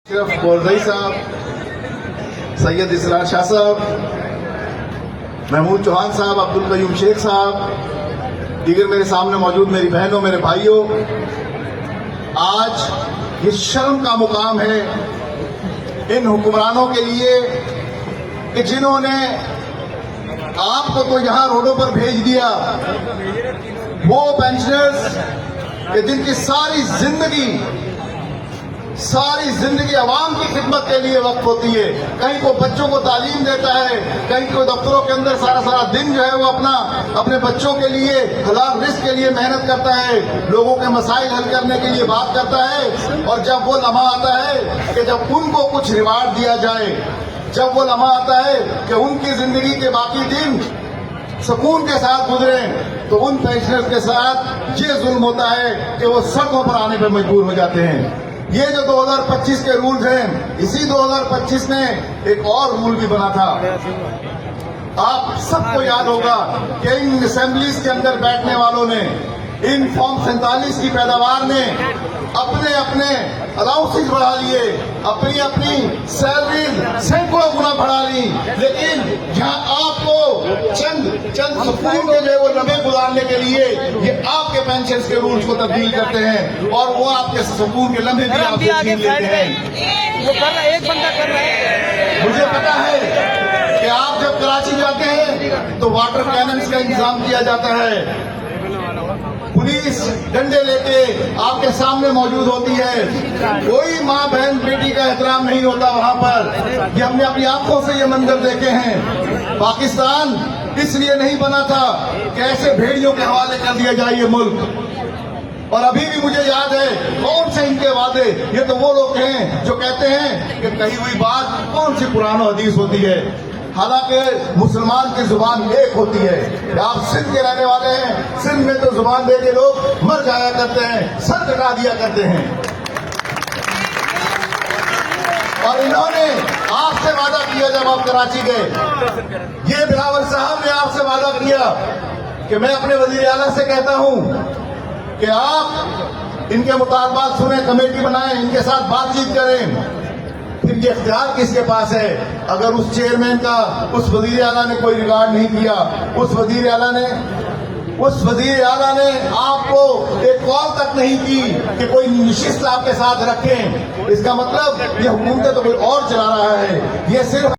صرف بولدئی صاحب، سید اسرار شاہ صاحب، محمود چوہان صاحب، عبدالقیوم شیخ صاحب، دیگر میرے سامنے موجود میری بہنوں، میرے بھائیوں، آج یہ شرم کا مقام ہے ان حکمرانوں کے لیے کہ جنہوں نے آپ کو تو یہاں روڈوں پر بھیج دیا، وہ پینشنرز کہ جن کی ساری زندگی عوام کی خدمت کے لیے وقف ہوتی ہے، کہیں کو بچوں کو تعلیم دیتا ہے، کہیں کو دفتروں کے اندر سارا دن جو ہے وہ اپنے بچوں کے لیے حلال رزق کے لیے محنت کرتا ہے، لوگوں کے مسائل حل کرنے کے لیے بات کرتا ہے، اور جب وہ لمحہ آتا ہے کہ جب ان کو کچھ ریوارڈ دیا جائے، جب وہ لمحہ آتا ہے کہ ان کی زندگی کے باقی دن سکون کے ساتھ گزریں، تو ان پینشنرز کے ساتھ یہ ظلم ہوتا ہے کہ وہ سڑکوں پر آنے پر مجبور ہو جاتے ہیں۔ یہ جو 2025 کے رولز ہیں، اسی 2025 میں ایک اور رول بھی بنا تھا۔ آپ سب کو یاد ہوگا کہ ان اسمبلیز کے اندر بیٹھنے والوں نے، ان فارم 47 کی پیداوار نے اپنے الاؤنسز بڑھا لیے، اپنی سیلریز سینکڑوں گنا بڑھا لی، لیکن یہاں آپ کو چند سکون کے جو وہ لمحے گزارنے کے لیے یہ آپ کے پینشنز کے رولز کو تبدیل کرتے ہیں، اور وہ آپ کے سکون کے لمحے بھی آپ سے چھین لیتے ہیں۔ ایک بندہ کر رہا ہے۔ مجھے پتا ہے کہ آپ جب کراچی جاتے ہیں تو واٹر کیننز کا انتظام کیا جاتا ہے، پولیس ڈنڈے لے کے آپ کے سامنے موجود ہوتی ہے، کوئی ماں بہن بیٹی کا احترام نہیں ہوتا وہاں پر۔ یہ ہم نے اپنی آنکھوں سے یہ منظر دیکھے ہیں۔ پاکستان اس لیے نہیں بنا تھا کہ ایسے بھیڑیوں کے حوالے کر دیا جائے یہ ملک، اور ابھی بھی مجھے یاد ہے کون سے ان کے وعدے۔ یہ تو وہ لوگ ہیں جو کہتے ہیں کہ کہی ہوئی بات کون سی قرآن و حدیث ہوتی ہے، حالانکہ مسلمان کی زبان ایک ہوتی ہے۔ آپ سندھ کے رہنے والے ہیں، سندھ میں تو زبان دے کے لوگ مر جایا کرتے ہیں، سر کٹا دیا کرتے ہیں، اور انہوں نے آپ سے وعدہ کیا جب آپ کراچی گئے، یہ بلاول صاحب نے آپ سے وعدہ کیا کہ میں اپنے وزیر اعلیٰ سے کہتا ہوں کہ آپ ان کے مطالبات سنیں، کمیٹی بنائیں، ان کے ساتھ بات چیت کریں۔ پھر یہ اختیار کس کے پاس ہے؟ اگر اس چیئرمین کا اس وزیر اعلیٰ نے کوئی ریکارڈ نہیں کیا، اس وزیر اعلیٰ نے آپ کو ایک کال تک نہیں کی کہ کوئی نشست آپ کے ساتھ رکھیں، اس کا مطلب یہ حکومتیں تو کوئی اور چلا رہا ہے۔ یہ صرف